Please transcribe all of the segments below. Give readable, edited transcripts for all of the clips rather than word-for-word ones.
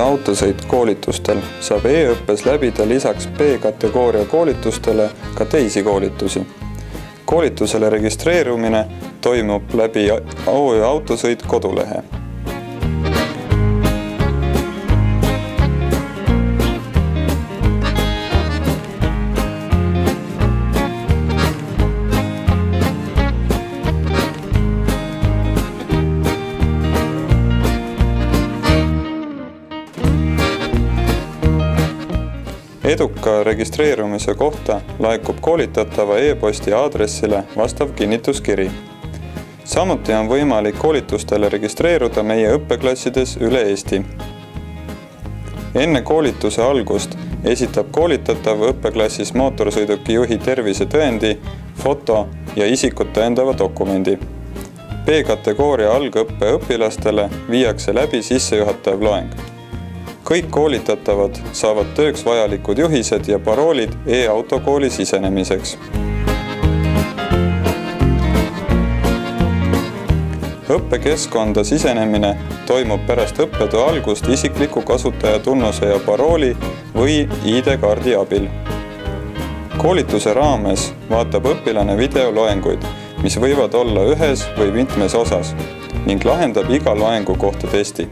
autosõit koolitustel saab e-õppes läbida lisaks B-kategooria koolitustele ka teisi koolitusi. Koolitusele registreerumine toimub läbi OÜ Autosõit kodulehe. Eduka registreerumise kohta laekub koolitatava e-posti aadressile vastav kinnituskiri. Samuti on võimalik koolitustele registreeruda meie õppeklassides üle Eesti. Enne koolituse algust esitab koolitatav õppeklassis mootorsõiduki juhi tervisetõendi, foto ja isikut tõendava dokumendi. B-kategooria algõppe õpilastele viiakse läbi sissejuhatav loeng. Kõik koolitatavad saavad tööks vajalikud juhised ja paroolid e-autokooli sisenemiseks. Õppekeskkonda sisenemine toimub pärast õppetöö algust isikliku kasutajatunnuse ja parooli või ID-kaardi abil. Koolituse raames vaatab õpilane videoloenguid, mis võivad olla ühes või mitmes osas ning lahendab iga loengu kohta testi.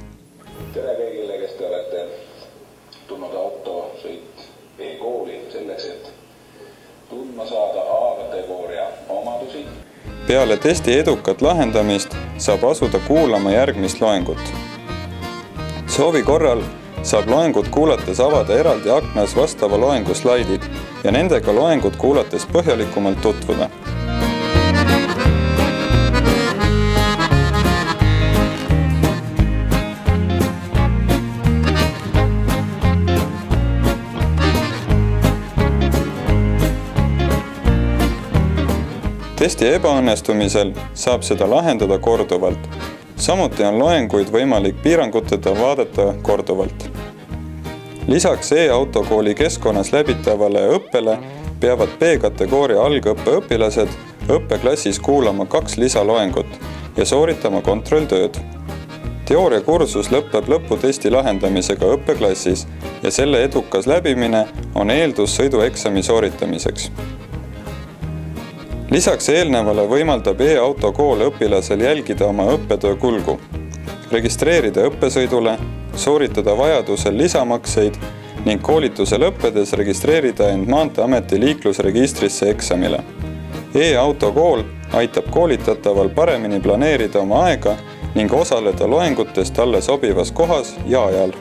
Peale testi edukat lahendamist saab asuda kuulama järgmist loengut. Soovi korral saab loengut kuulates avada eraldi aknas vastava loengu slaidid ja nendega loengut kuulates põhjalikumalt tutvuda. Testi ebaõnnestumisel saab seda lahendada korduvalt. Samuti on loenguid võimalik piiranguteta vaadata korduvalt. Lisaks e-autokooli keskkonnas läbitavale õppele peavad B-kategooria algõppe õpilased õppeklassis kuulama 2 lisaloengut ja sooritama kontrolltööd. Teooriakursus lõpeb lõputesti lahendamisega õppeklassis ja selle edukas läbimine on eeldus sõidueksami sooritamiseks. Lisaks eelnevale võimaldab e-autokool õpilasel jälgida oma õppetöö kulgu, registreerida õppesõidule, sooritada vajadusel lisamakseid ning koolituse lõppedes registreerida end Maanteeameti liiklusregistrisse eksamile. E-autokool aitab koolitataval paremini planeerida oma aega ning osaleda loengutes talle sobivas kohas ja ajal.